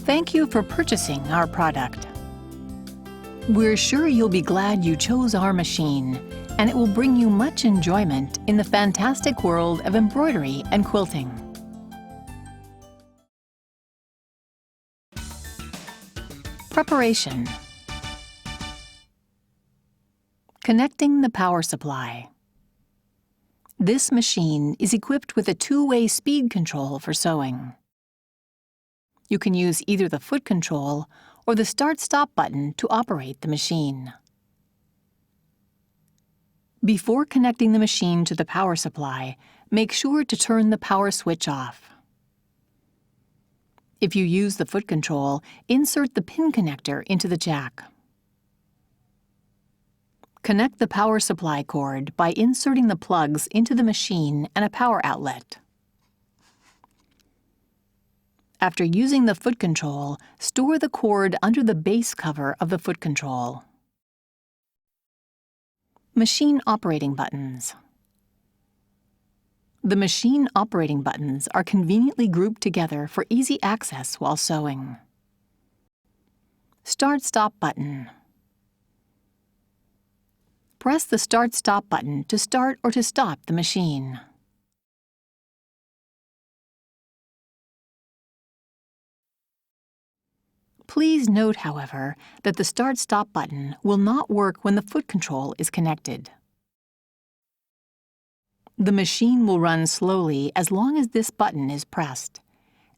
Thank you for purchasing our product. We're sure you'll be glad you chose our machine, and it will bring you much enjoyment in the fantastic world of embroidery and quilting. Preparation. Connecting the power supply. This machine is equipped with a two-way speed control for sewing. You can use either the foot control or the start-stop button to operate the machine. Before connecting the machine to the power supply, make sure to turn the power switch off. If you use the foot control, insert the pin connector into the jack. Connect the power supply cord by inserting the plugs into the machine and a power outlet. After using the foot control, store the cord under the base cover of the foot control. Machine operating buttons. The machine operating buttons are conveniently grouped together for easy access while sewing. Start-stop button. Press the Start-Stop button to start or to stop the machine. Please note, however, that the Start-Stop button will not work when the foot control is connected. The machine will run slowly as long as this button is pressed,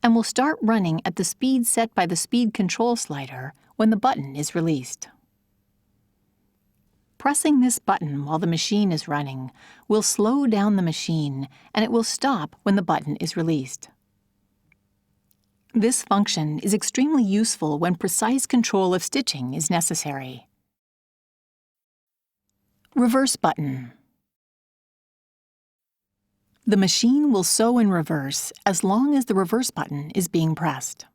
and will start running at the speed set by the speed control slider when the button is released. Pressing this button while the machine is running will slow down the machine, and it will stop when the button is released. This function is extremely useful when precise control of stitching is necessary. Reverse button. The machine will sew in reverse as long as the reverse button is being pressed.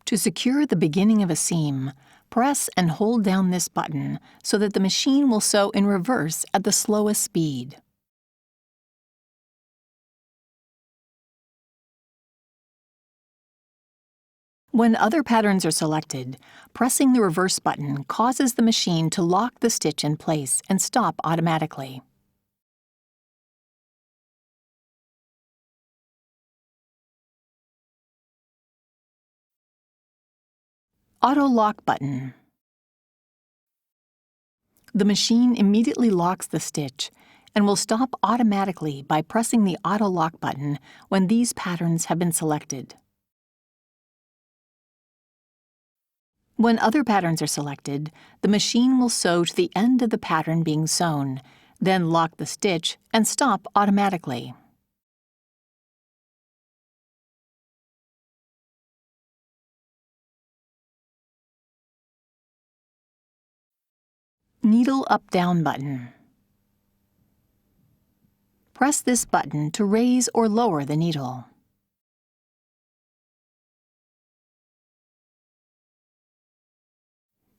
To secure the beginning of a seam, press and hold down this button so that the machine will sew in reverse at the slowest speed. When other patterns are selected, pressing the reverse button causes the machine to lock the stitch in place and stop automatically. Auto lock button. The machine immediately locks the stitch and will stop automatically by pressing the auto lock button when these patterns have been selected. When other patterns are selected, the machine will sew to the end of the pattern being sewn, then lock the stitch and stop automatically. Needle up-down button. Press this button to raise or lower the needle.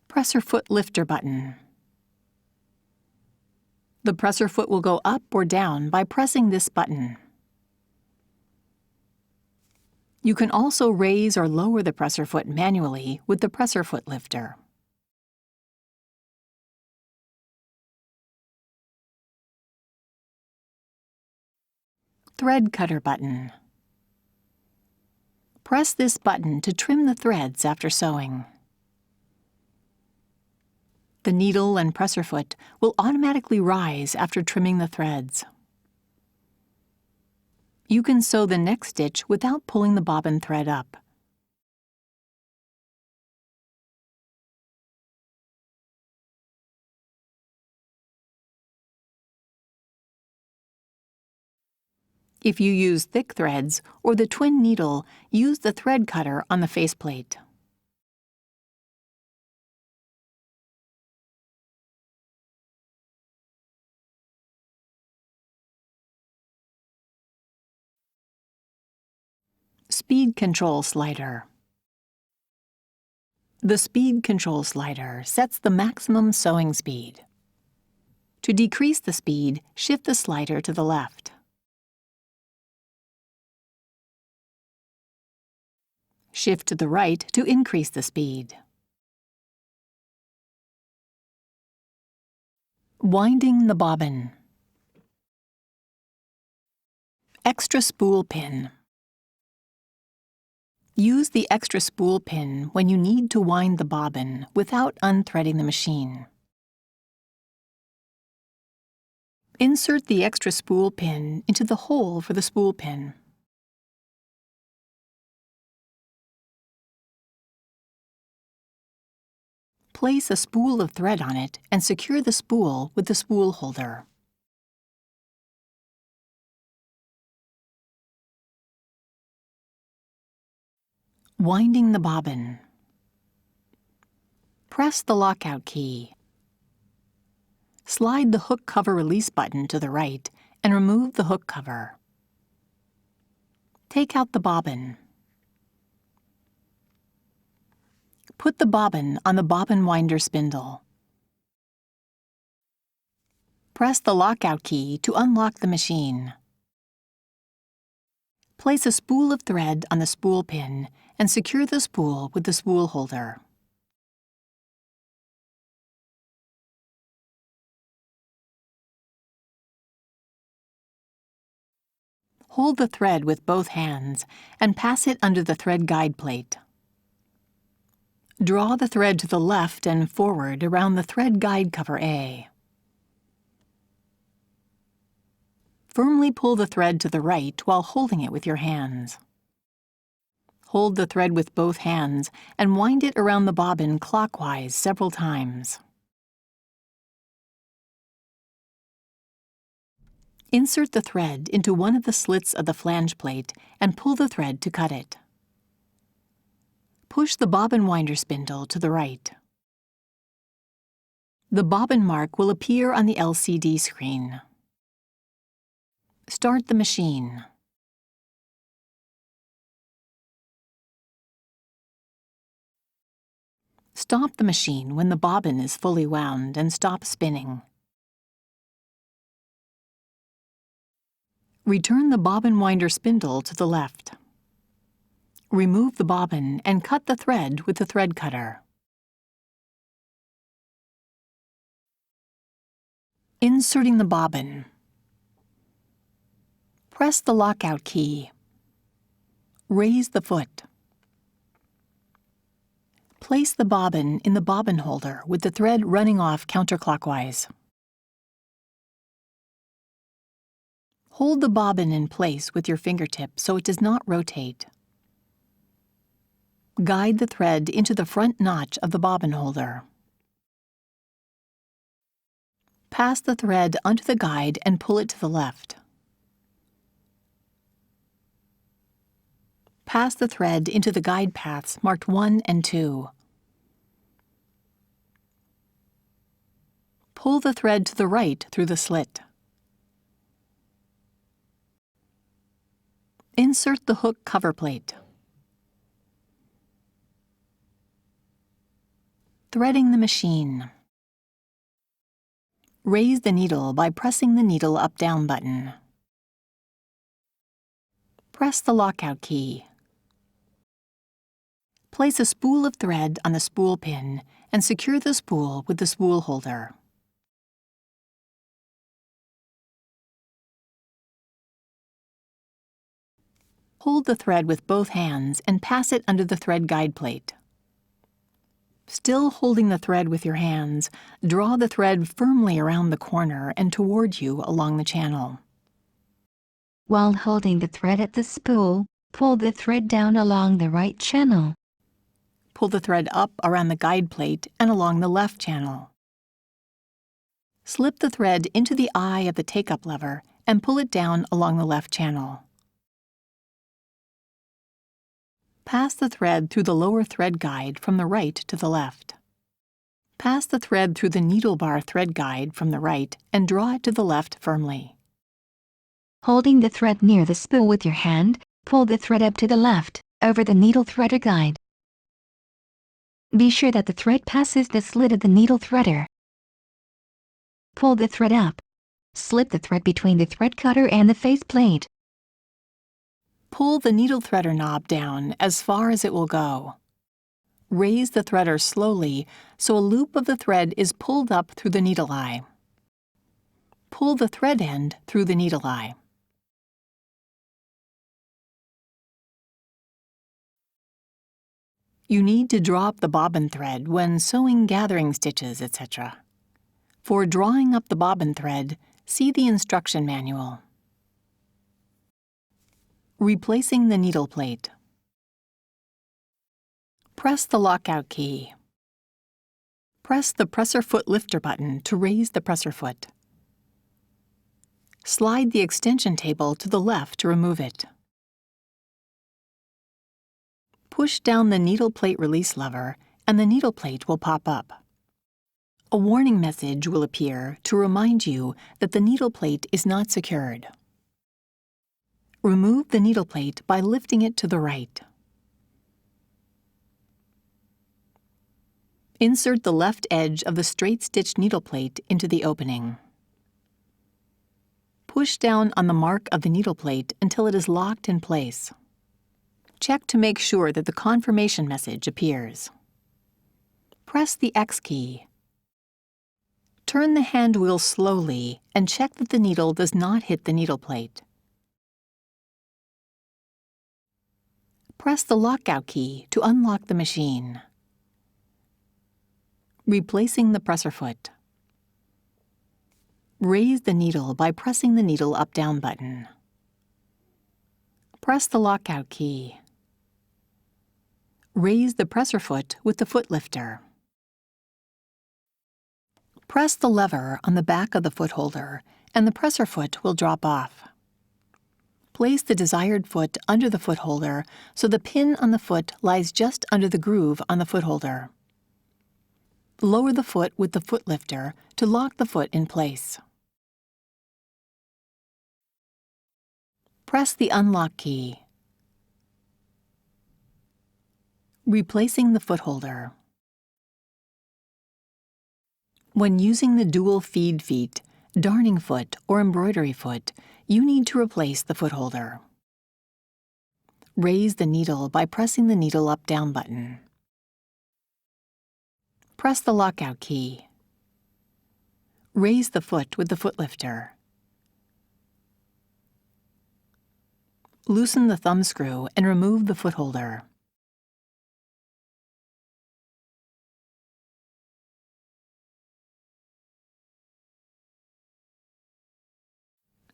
Presser foot lifter button. The presser foot will go up or down by pressing this button. You can also raise or lower the presser foot manually with the presser foot lifter. Thread cutter button. Press this button to trim the threads after sewing. The needle and presser foot will automatically rise after trimming the threads. You can sew the next stitch without pulling the bobbin thread up. If you use thick threads or the twin needle, use the thread cutter on the faceplate. Speed control slider. The speed control slider sets the maximum sewing speed. To decrease the speed, shift the slider to the left. Shift to the right to increase the speed. Winding the bobbin. Extra spool pin. Use the extra spool pin when you need to wind the bobbin without unthreading the machine. Insert the extra spool pin into the hole for the spool pin. Place a spool of thread on it and secure the spool with the spool holder. Winding the bobbin. Press the lockout key. Slide the hook cover release button to the right and remove the hook cover. Take out the bobbin. Put the bobbin on the bobbin winder spindle. Press the lockout key to unlock the machine. Place a spool of thread on the spool pin and secure the spool with the spool holder. Hold the thread with both hands and pass it under the thread guide plate. Draw the thread to the left and forward around the thread guide cover A. Firmly pull the thread to the right while holding it with your hands. Hold the thread with both hands and wind it around the bobbin clockwise several times. Insert the thread into one of the slits of the flange plate and pull the thread to cut it. Push the bobbin winder spindle to the right. The bobbin mark will appear on the LCD screen. Start the machine. Stop the machine when the bobbin is fully wound and stop spinning. Return the bobbin winder spindle to the left. Remove the bobbin and cut the thread with the thread cutter. Inserting the bobbin. Press the lockout key. Raise the foot. Place the bobbin in the bobbin holder with the thread running off counterclockwise. Hold the bobbin in place with your fingertip so it does not rotate. Guide the thread into the front notch of the bobbin holder. Pass the thread under the guide and pull it to the left. Pass the thread into the guide paths marked 1 and 2. Pull the thread to the right through the slit. Insert the hook cover plate. Threading the machine. Raise the needle by pressing the needle up-down button. Press the lockout key. Place a spool of thread on the spool pin and secure the spool with the spool holder. Hold the thread with both hands and pass it under the thread guide plate. Still holding the thread with your hands, draw the thread firmly around the corner and toward you along the channel. While holding the thread at the spool, pull the thread down along the right channel. Pull the thread up around the guide plate and along the left channel. Slip the thread into the eye of the take-up lever and pull it down along the left channel. Pass the thread through the lower thread guide from the right to the left. Pass the thread through the needle bar thread guide from the right and draw it to the left firmly. Holding the thread near the spool with your hand, pull the thread up to the left, over the needle threader guide. Be sure that the thread passes the slit of the needle threader. Pull the thread up. Slip the thread between the thread cutter and the face plate. Pull the needle threader knob down as far as it will go. Raise the threader slowly so a loop of the thread is pulled up through the needle eye. Pull the thread end through the needle eye. You need to draw up the bobbin thread when sewing gathering stitches, etc. For drawing up the bobbin thread, see the instruction manual. Replacing the needle plate. Press the lockout key. Press the presser foot lifter button to raise the presser foot. Slide the extension table to the left to remove it. Push down the needle plate release lever and the needle plate will pop up. A warning message will appear to remind you that the needle plate is not secured. Remove the needle plate by lifting it to the right. Insert the left edge of the straight stitch needle plate into the opening. Push down on the mark of the needle plate until it is locked in place. Check to make sure that the confirmation message appears. Press the X key. Turn the hand wheel slowly and check that the needle does not hit the needle plate. Press the lockout key to unlock the machine. Replacing the presser foot. Raise the needle by pressing the needle up-down button. Press the lockout key. Raise the presser foot with the foot lifter. Press the lever on the back of the foot holder and the presser foot will drop off. Place the desired foot under the foot holder so the pin on the foot lies just under the groove on the foot holder. Lower the foot with the foot lifter to lock the foot in place. Press the unlock key. Replacing the foot holder. When using the dual feed feet, darning foot, or embroidery foot, you need to replace the foot holder. Raise the needle by pressing the needle up-down button. Press the lockout key. Raise the foot with the foot lifter. Loosen the thumb screw and remove the foot holder.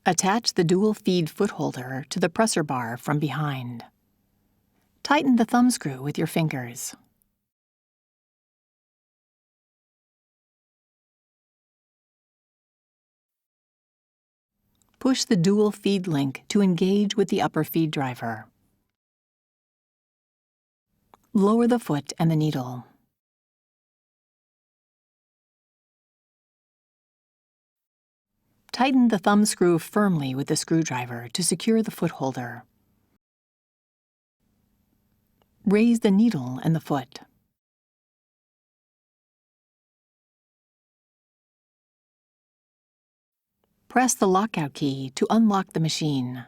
Attach the dual feed foot holder to the presser bar from behind. Tighten the thumb screw with your fingers. Push the dual feed link to engage with the upper feed driver. Lower the foot and the needle. Tighten the thumb screw firmly with the screwdriver to secure the foot holder. Raise the needle and the foot. Press the lockout key to unlock the machine.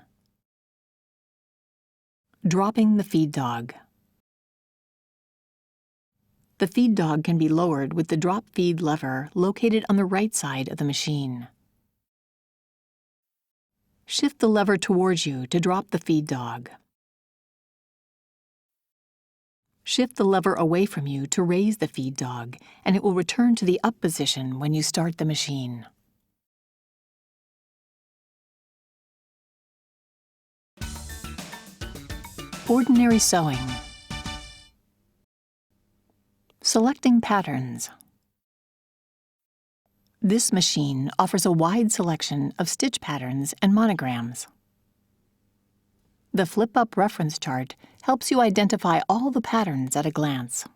Dropping the feed dog. The feed dog can be lowered with the drop feed lever located on the right side of the machine. Shift the lever towards you to drop the feed dog. Shift the lever away from you to raise the feed dog, and it will return to the up position when you start the machine. Ordinary sewing. Selecting patterns. This machine offers a wide selection of stitch patterns and monograms. The flip-up reference chart helps you identify all the patterns at a glance.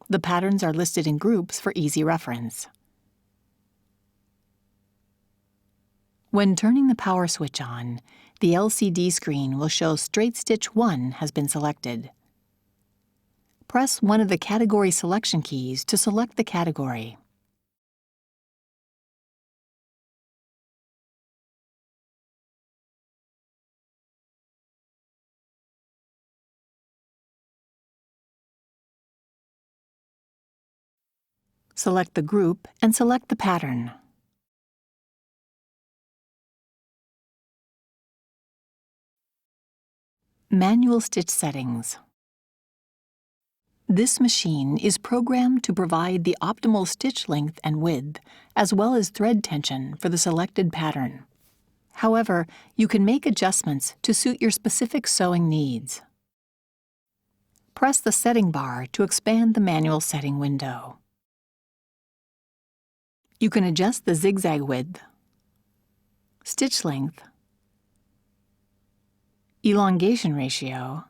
The patterns are listed in groups for easy reference. When turning the power switch on, the LCD screen will show Straight Stitch 1 has been selected. Press one of the category selection keys to select the category. Select the group and select the pattern. Manual stitch settings. This machine is programmed to provide the optimal stitch length and width, as well as thread tension for the selected pattern. However, you can make adjustments to suit your specific sewing needs. Press the setting bar to expand the manual setting window. You can adjust the zigzag width, stitch length, elongation ratio,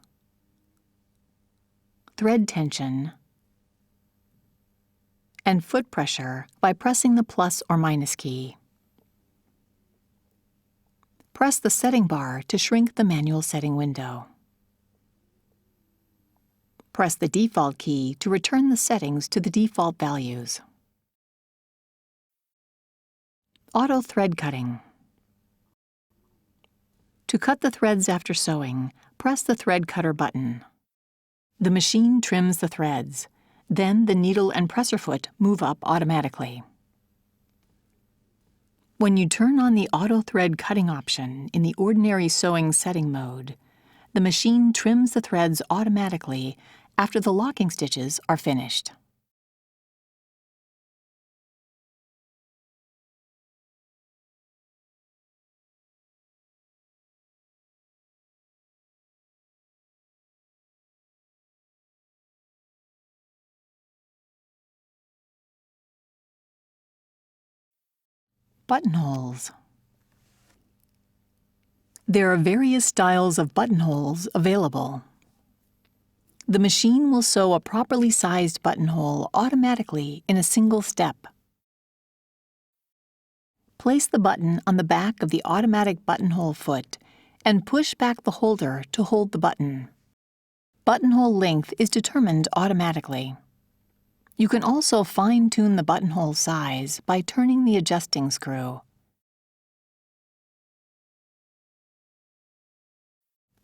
thread tension, and foot pressure by pressing the plus or minus key. Press the setting bar to shrink the manual setting window. Press the default key to return the settings to the default values. Auto thread cutting. To cut the threads after sewing, press the thread cutter button. The machine trims the threads. Then the needle and presser foot move up automatically. When you turn on the auto thread cutting option in the ordinary sewing setting mode, the machine trims the threads automatically after the locking stitches are finished. Buttonholes. There are various styles of buttonholes available. The machine will sew a properly sized buttonhole automatically in a single step. Place the button on the back of the automatic buttonhole foot and push back the holder to hold the button. Buttonhole length is determined automatically. You can also fine-tune the buttonhole size by turning the adjusting screw.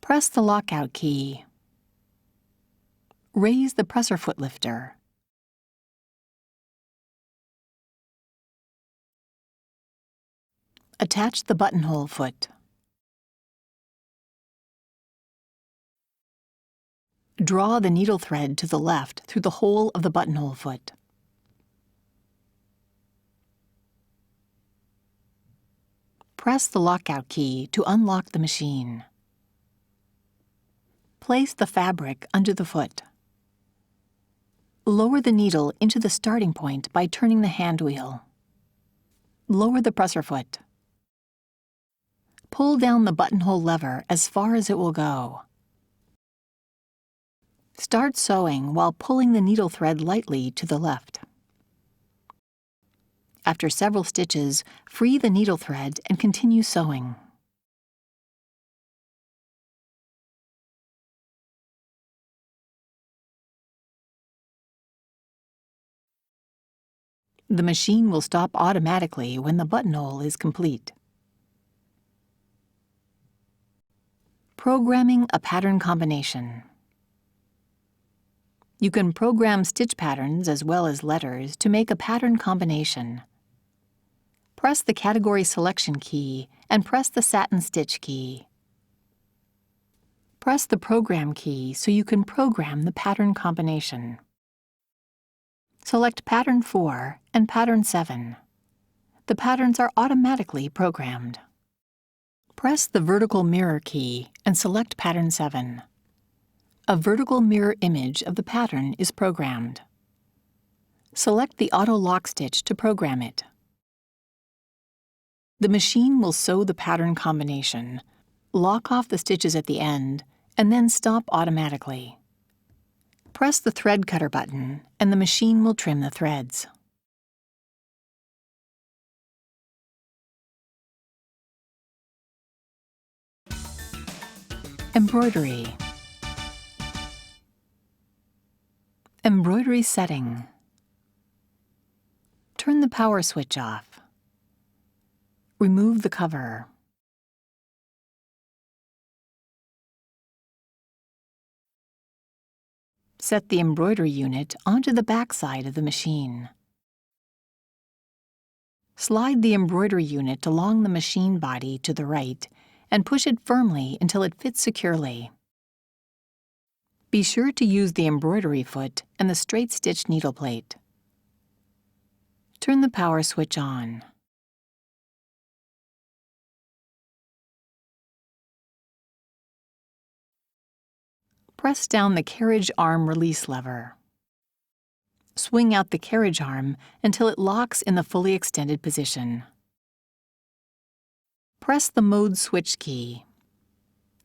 Press the lockout key. Raise the presser foot lifter. Attach the buttonhole foot. Draw the needle thread to the left through the hole of the buttonhole foot. Press the lockout key to unlock the machine. Place the fabric under the foot. Lower the needle into the starting point by turning the hand wheel. Lower the presser foot. Pull down the buttonhole lever as far as it will go. Start sewing while pulling the needle thread lightly to the left. After several stitches, free the needle thread and continue sewing. The machine will stop automatically when the buttonhole is complete. Programming a pattern combination. You can program stitch patterns as well as letters to make a pattern combination. Press the category selection key and press the satin stitch key. Press the program key so you can program the pattern combination. Select Pattern 4 and Pattern 7. The patterns are automatically programmed. Press the vertical mirror key and select Pattern 7. A vertical mirror image of the pattern is programmed. Select the auto lock stitch to program it. The machine will sew the pattern combination, lock off the stitches at the end, and then stop automatically. Press the thread cutter button and the machine will trim the threads. Embroidery. Embroidery setting. Turn the power switch off. Remove the cover. Set the embroidery unit onto the back side of the machine. Slide the embroidery unit along the machine body to the right and push it firmly until it fits securely. Be sure to use the embroidery foot and the straight stitch needle plate. Turn the power switch on. Press down the carriage arm release lever. Swing out the carriage arm until it locks in the fully extended position. Press the mode switch key.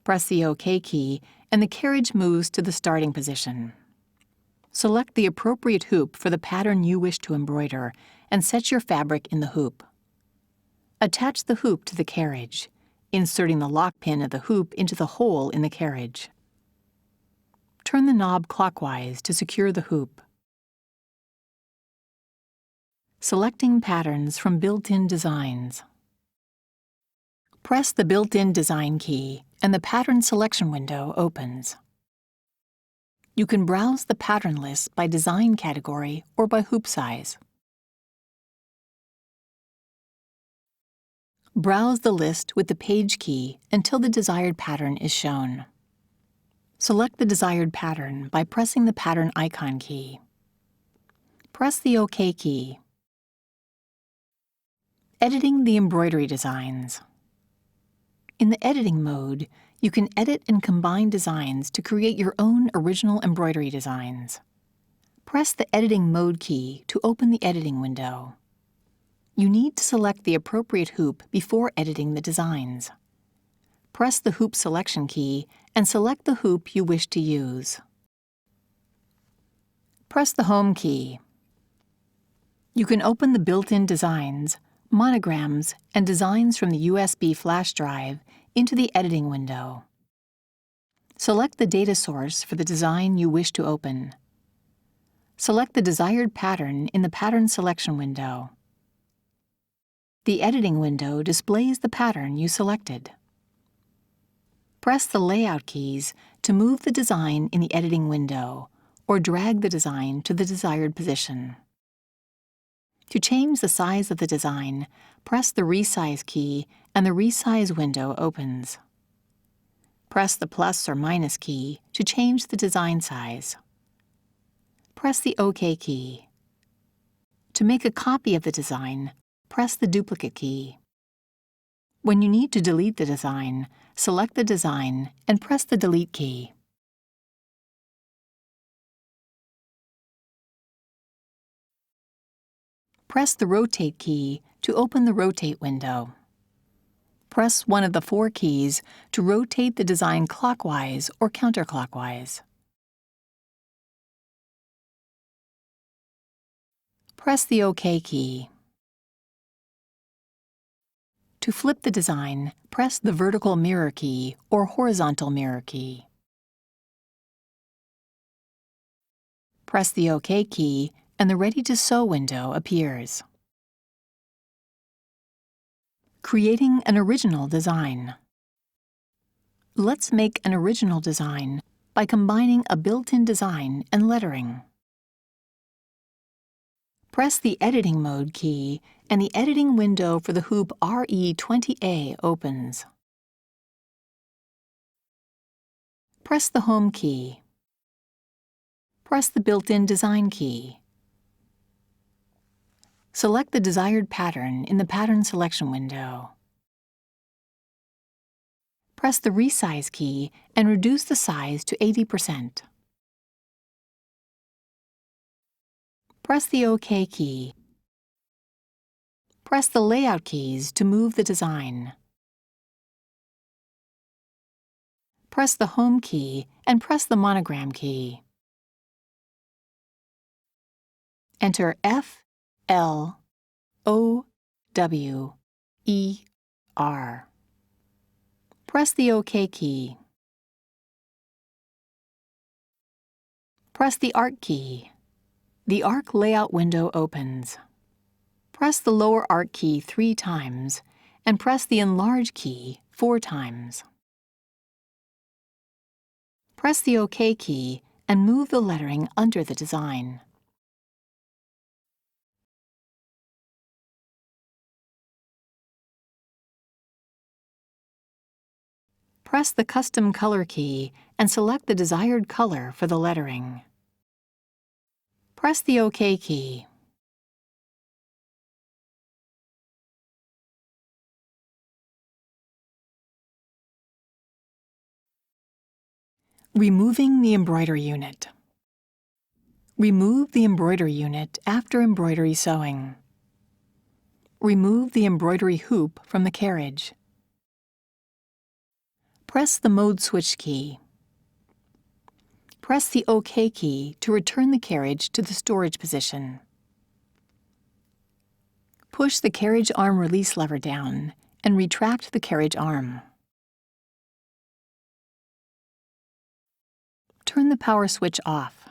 Press the OK key and the carriage moves to the starting position. Select the appropriate hoop for the pattern you wish to embroider and set your fabric in the hoop. Attach the hoop to the carriage, inserting the lock pin of the hoop into the hole in the carriage. Turn the knob clockwise to secure the hoop. Selecting patterns from built-in designs. Press the built-in design key and the pattern selection window opens. You can browse the pattern list by design category or by hoop size. Browse the list with the page key until the desired pattern is shown. Select the desired pattern by pressing the pattern icon key. Press the OK key. Editing the embroidery designs. In the editing mode, you can edit and combine designs to create your own original embroidery designs. Press the editing mode key to open the editing window. You need to select the appropriate hoop before editing the designs. Press the hoop selection key and select the hoop you wish to use. Press the home key. You can open the built-in designs, monograms, and designs from the USB flash drive into the editing window. Select the data source for the design you wish to open. Select the desired pattern in the pattern selection window. The editing window displays the pattern you selected. Press the layout keys to move the design in the editing window or drag the design to the desired position. To change the size of the design, press the resize key and the resize window opens. Press the plus or minus key to change the design size. Press the OK key. To make a copy of the design, press the duplicate key. When you need to delete the design, select the design and press the delete key. Press the rotate key to open the rotate window. Press one of the 4 keys to rotate the design clockwise or counterclockwise. Press the OK key. To flip the design, press the vertical mirror key or horizontal mirror key. Press the OK key and the Ready to Sew window appears. Creating an original design. Let's make an original design by combining a built-in design and lettering. Press the Editing Mode key and the editing window for the hoop RE20A opens. Press the Home key. Press the built-in design key. Select the desired pattern in the pattern selection window. Press the resize key and reduce the size to 80%. Press the OK key. Press the layout keys to move the design. Press the Home key and press the monogram key. Enter F, L, O, W, E, R. Press the OK key. Press the Arc key. The Arc layout window opens. Press the lower Arc key 3 times and press the Enlarge key 4 times. Press the OK key and move the lettering under the design. press the Custom Color key and select the desired color for the lettering. Press the OK key. Removing the embroidery unit. Remove the embroidery unit after embroidery sewing. Remove the embroidery hoop from the carriage. Press the mode switch key. Press the OK key to return the carriage to the storage position. Push the carriage arm release lever down and retract the carriage arm. Turn the power switch off.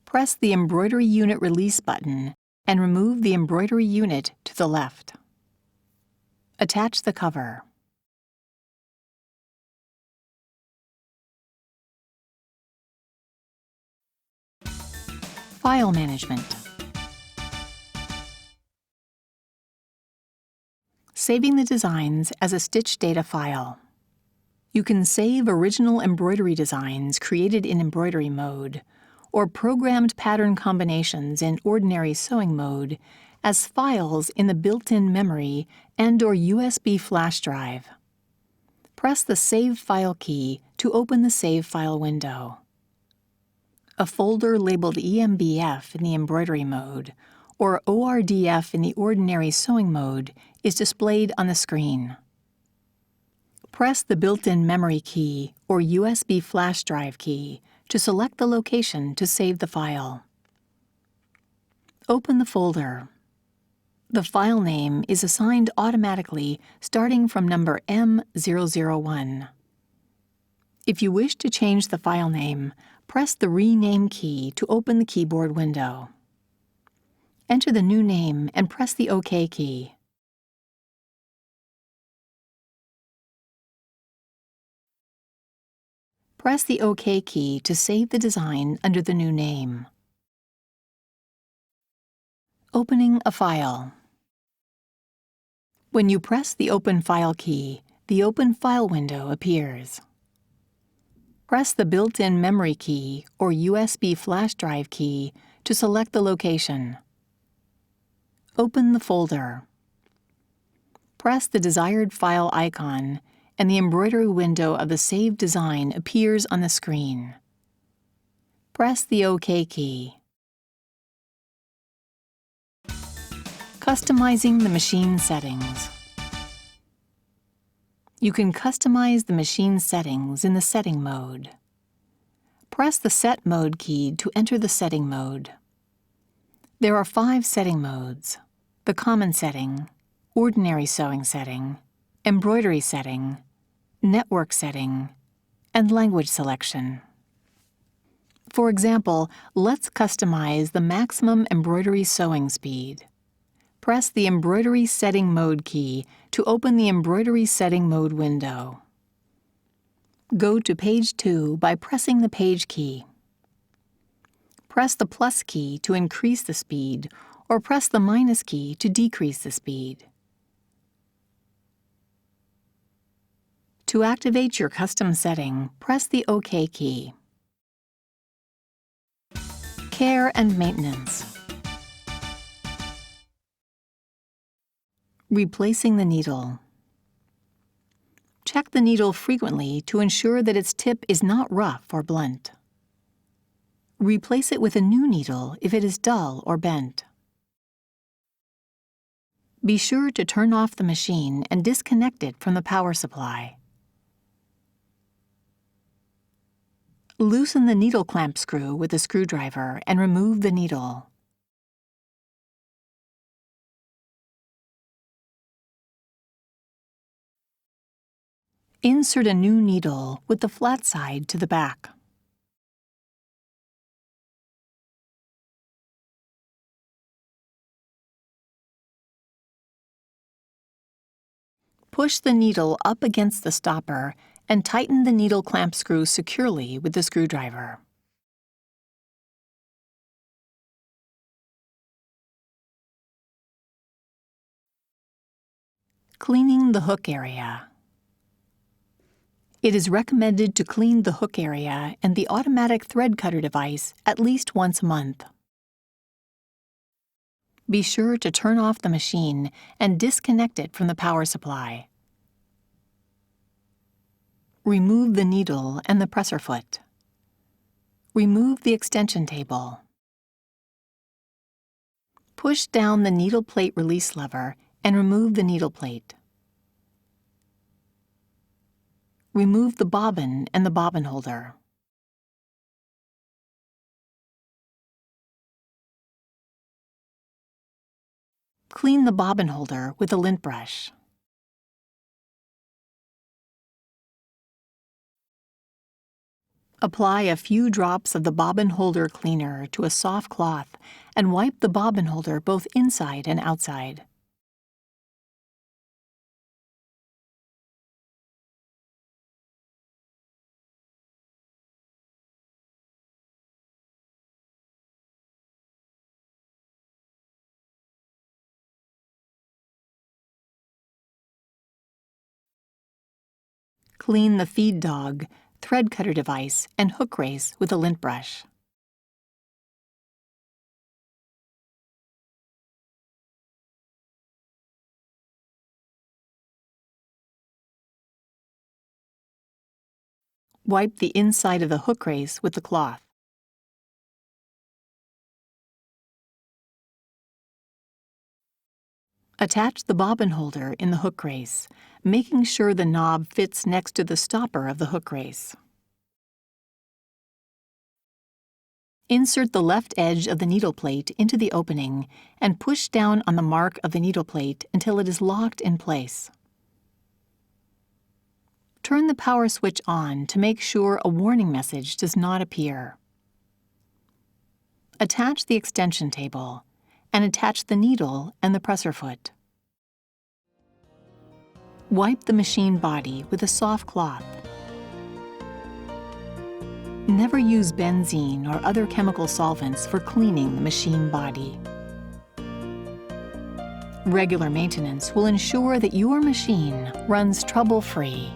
Press the embroidery unit release button and remove the embroidery unit to the left. Attach the cover. File management. Saving the designs as a stitch data file. You can save original embroidery designs created in embroidery mode or programmed pattern combinations in ordinary sewing mode as files in the built-in memory and/or USB flash drive. Press the Save File key to open the Save File window. A folder labeled EMBF in the embroidery mode or ORDF in the ordinary sewing mode is displayed on the screen. Press the built-in memory key or USB flash drive key to select the location to save the file. Open the folder. The file name is assigned automatically starting from number M001. If you wish to change the file name, press the Rename key to open the keyboard window. Enter the new name and press the OK key. Press the OK key to save the design under the new name. Opening a file. When you press the Open File key, the Open File window appears. Press the built-in memory key or USB flash drive key to select the location. Open the folder. Press the desired file icon and the embroidery window of the saved design appears on the screen. Press the OK key. Customizing the machine settings. You can customize the machine settings in the Setting mode. Press the Set Mode key to enter the setting mode. There are 5 setting modes: the Common setting, Ordinary sewing setting, Embroidery setting, Network setting, and Language selection. For example, let's customize the maximum embroidery sewing speed. Press the Embroidery Setting Mode key to open the Embroidery Setting Mode window. Go to page 2 by pressing the Page key. Press the plus key to increase the speed, or press the minus key to decrease the speed. To activate your custom setting, press the OK key. Care and maintenance. Replacing the needle. Check the needle frequently to ensure that its tip is not rough or blunt. Replace it with a new needle if it is dull or bent. Be sure to turn off the machine and disconnect it from the power supply. Loosen the needle clamp screw with a screwdriver and remove the needle. Insert a new needle with the flat side to the back. Push the needle up against the stopper and tighten the needle clamp screw securely with the screwdriver. Cleaning the hook area. It is recommended to clean the hook area and the automatic thread cutter device at least once a month. Be sure to turn off the machine and disconnect it from the power supply. Remove the needle and the presser foot. Remove the extension table. Push down the needle plate release lever and remove the needle plate. Remove the bobbin and the bobbin holder. Clean the bobbin holder with a lint brush. Apply a few drops of the bobbin holder cleaner to a soft cloth and wipe the bobbin holder both inside and outside. Clean the feed dog, thread cutter device, and hook race with a lint brush. Wipe the inside of the hook race with the cloth. Attach the bobbin holder in the hook race, making sure the knob fits next to the stopper of the hook race. Insert the left edge of the needle plate into the opening and push down on the mark of the needle plate until it is locked in place. Turn the power switch on to make sure a warning message does not appear. Attach the extension table and attach the needle and the presser foot. Wipe the machine body with a soft cloth. Never use benzene or other chemical solvents for cleaning the machine body. Regular maintenance will ensure that your machine runs trouble-free.